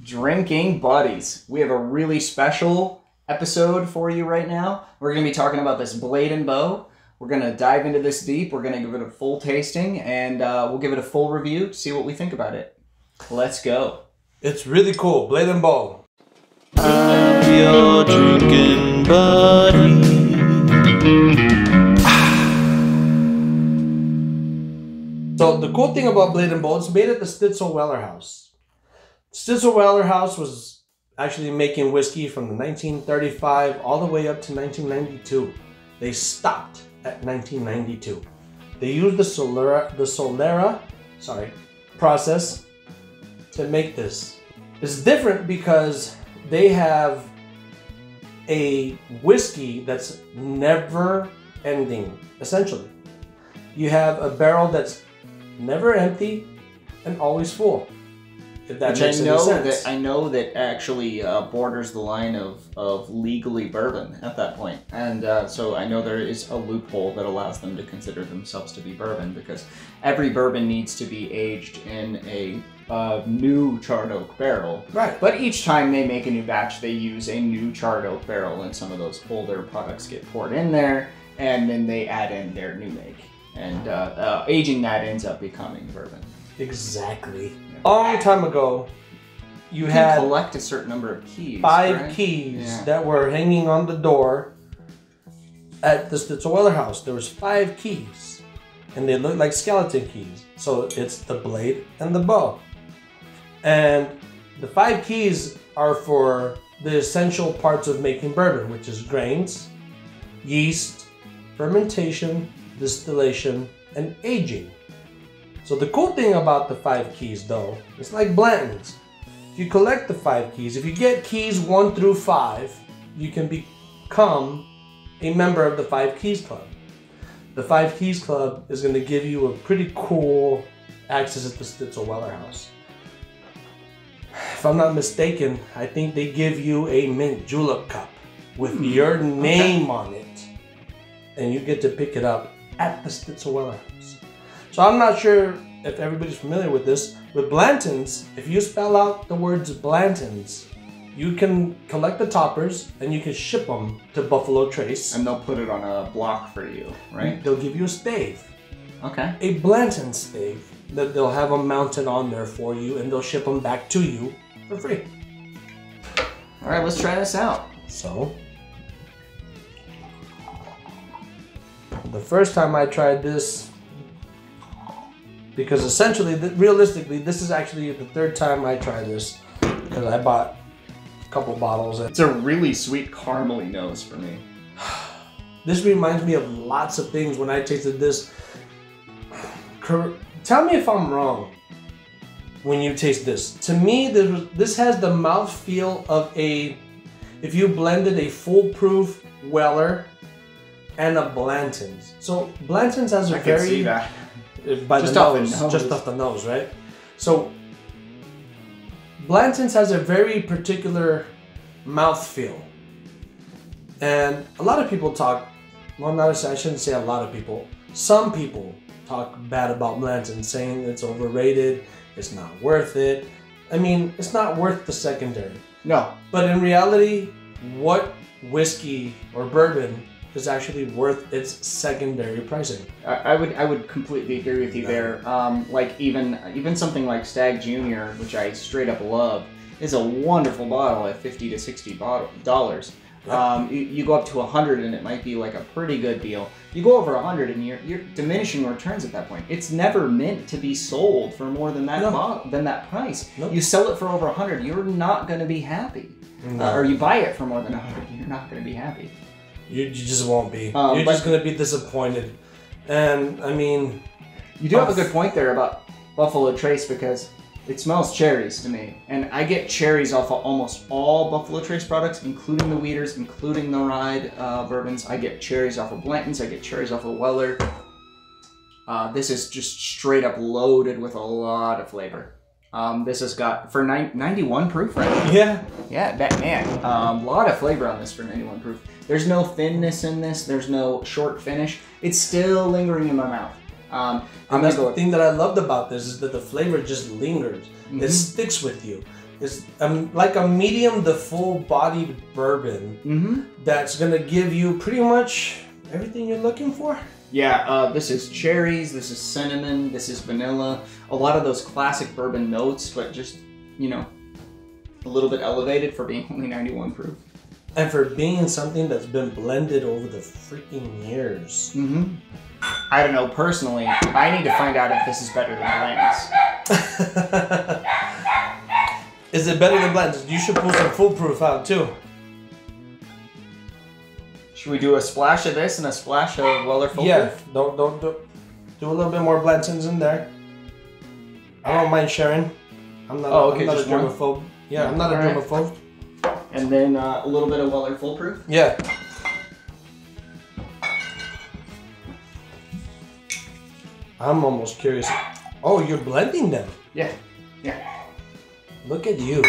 Drinking buddies. We have a really special episode for you right now. We're going to be talking about this Blanton bow. We're going to dive into this deep. We're going to give it a full tasting, and we'll give it a full review to see what we think about it. Let's go. It's really cool. Blanton bow. I'm your drinking buddy. So the cool thing about Blanton bow, it's made at the Stitzel-Weller House. Stitzel-Weller House was actually making whiskey from the 1935 all the way up to 1992. They stopped at 1992. They used the Solera process to make this. It's different because they have a whiskey that's never ending, essentially. You have a barrel that's never empty and always full. If that makes any sense. I know that actually borders the line of legally bourbon at that point. And so I know there is a loophole that allows them to consider themselves to be bourbon, because every bourbon needs to be aged in a new charred oak barrel. Right. But each time they make a new batch, they use a new charred oak barrel, and some of those older products get poured in there, and then they add in their new make. And aging that ends up becoming bourbon. Exactly. A long time ago, you can had collect a certain number of keys. 5 right? keys that were hanging on the door at the Stitzel-Weller House. There was 5 keys, and they looked like skeleton keys. So it's the blade and the bow. And the 5 keys are for the essential parts of making bourbon, which is grains, yeast, fermentation, distillation, and aging. So the cool thing about the 5 keys, though, it's like Blanton's. If you collect the 5 keys, if you get keys 1 through 5, you can become a member of the 5 Keys Club. The 5 Keys Club is going to give you a pretty cool access at the Stitzel-Weller House. If I'm not mistaken, I think they give you a mint julep cup with your name on it, and you get to pick it up at the Stitzel-Weller House. So I'm not sure if everybody's familiar with this. With Blanton's, if you spell out the words Blanton's, you can collect the toppers and you can ship them to Buffalo Trace. And they'll put it on a block for you, right? They'll give you a stave. Okay. A Blanton stave that they'll have them mounted on there for you, and they'll ship them back to you for free. All right, let's try this out. So, the first time I tried this, because essentially, realistically, this is actually the 3rd time I tried this, because I bought a couple bottles. It's a really sweet caramely nose for me. This reminds me of lots of things when I tasted this. Tell me if I'm wrong when you taste this. To me, this has the mouthfeel of if you blended a foolproof Weller and a Blanton's. So Blanton's has a I can see that. By Just the off the nose, nose. just off the nose, right? So Blanton's has a very particular mouthfeel, and a lot of people talk. Well, I shouldn't say a lot of people. Some people talk bad about Blanton, saying it's overrated, it's not worth it. I mean, it's not worth the secondary. No. But in reality, what whiskey or bourbon is actually worth its secondary pricing? I would completely agree with you there. Like even something like Stag Junior, which I straight up love, is a wonderful bottle at $50 to $60. Yep. You go up to 100 and it might be like a pretty good deal. You go over 100 and you're diminishing returns at that point. It's never meant to be sold for more than that than that price. Nope. You sell it for over 100, you're not going to be happy. No. Or you buy it for more than 100, you're not going to be happy. You just won't be. You're just going to be disappointed. And, I mean... You do have a good point there about Buffalo Trace, because it smells cherries to me. And I get cherries off of almost all Buffalo Trace products, including the Wheaters, including the rye bourbons. I get cherries off of Blanton's. I get cherries off of Weller. This is just straight up loaded with a lot of flavor. This has got, for 91 proof, right? Yeah. Yeah, man. A lot of flavor on this for 91 proof. There's no thinness in this. There's no short finish. It's still lingering in my mouth. And that's the thing that I loved about this, is that the flavor just lingers. Mm-hmm. It sticks with you. It's like a medium to full-bodied bourbon that's gonna give you pretty much everything you're looking for. Yeah, this is cherries, this is cinnamon, this is vanilla. A lot of those classic bourbon notes, but just, you know, a little bit elevated for being only 91 proof. And for being something that's been blended over the freaking years. I don't know, personally, I need to find out if this is better than Blanton's. Is it better than Blanton's? You should pull some foolproof out too. Should we do a splash of this and a splash of Weller Foolproof? Yeah, don't do a little bit more Blanton's in there. I don't mind sharing. I'm not. Oh, okay, I'm not a just one? germaphobe. Yeah, I'm not a Alright. germaphobe. And then a little bit of Weller Foolproof. Yeah. I'm almost curious. Oh, you're blending them. Yeah, yeah. Look at you.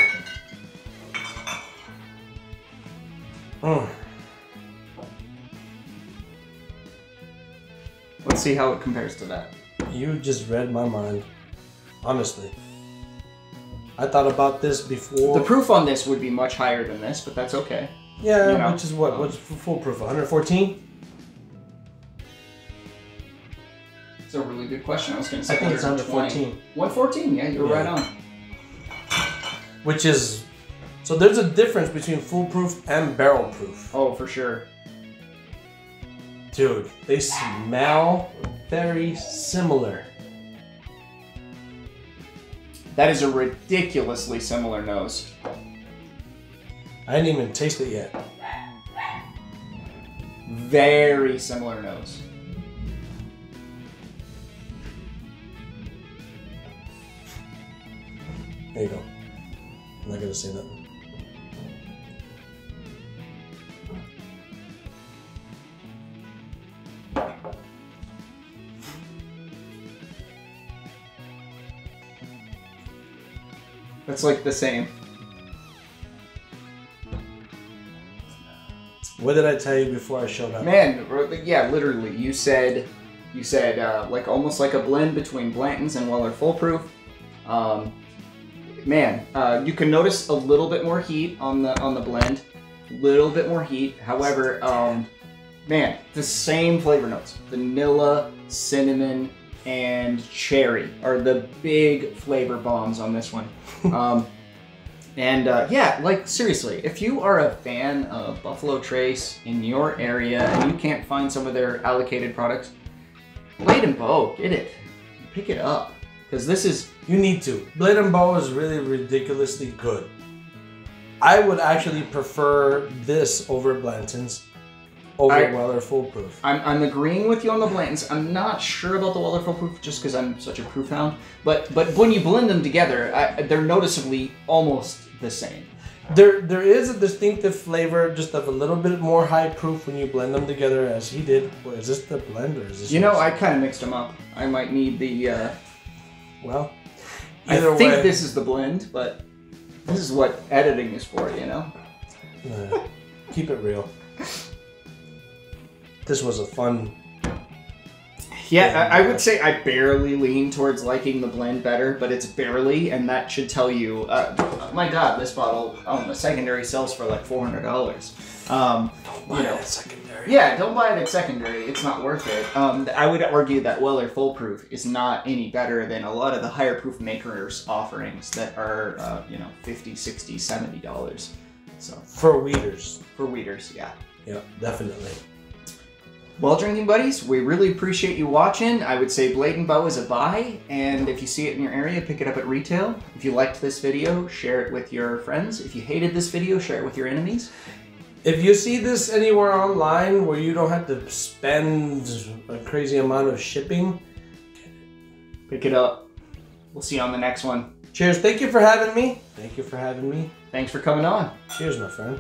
Let's see how it compares to that. You just read my mind. Honestly. I thought about this before. The proof on this would be much higher than this, but that's okay. Yeah, you know, which is what? What's foolproof? 114? It's a really good question. I was going to say I think it's 120. 114. 114, yeah, you're right on. Which is... So there's a difference between foolproof and barrel proof. Oh, for sure. Dude, they smell very similar. That is a ridiculously similar nose. I didn't even taste it yet. Very similar nose. There you go. I'm not gonna say nothing. It's like the same. What did I tell you before I showed up? Man, yeah, literally. You said like almost like a blend between Blanton's and Weller Foolproof. Man, you can notice a little bit more heat on the blend, little bit more heat. However, man, the same flavor notes: vanilla, cinnamon, and cherry are the big flavor bombs on this one. Yeah, like seriously, if you are a fan of Buffalo Trace in your area and you can't find some of their allocated products, Blade & Bow, get it, pick it up, because this is... You need to. Blade & Bow is really ridiculously good. I would actually prefer this over Blanton's, over Weller Foolproof. I'm agreeing with you on the Blantons. I'm not sure about the Weller Foolproof just because I'm such a proof hound. But when you blend them together, they're noticeably almost the same. There is a distinctive flavor, just of a little bit more high proof when you blend them together, as he did. Wait, is this the blend or is this? You know, I kind of mixed them up. I might need the. Well, I think this is the blend, but this is what editing is for, you know. Keep it real. This was a fun. Yeah, I would say I barely lean towards liking the blend better, but it's barely, and that should tell you. My God, this bottle on the secondary sells for like $400. Don't buy it at secondary. Yeah, don't buy it at secondary. It's not worth it. I would argue that Weller Foolproof is not any better than a lot of the higher proof makers' offerings that are, $50, $60, $70. So For weeders. for weeders, yeah. Yeah, definitely. Well, drinking buddies, we really appreciate you watching. I would say Blade & Bow is a buy, and if you see it in your area, pick it up at retail. If you liked this video, share it with your friends. If you hated this video, share it with your enemies. If you see this anywhere online where you don't have to spend a crazy amount of shipping, Pick it up. We'll see you on the next one. cheers. Thank you for having me. Thank you for having me. Thanks for coming on. Cheers, my friend.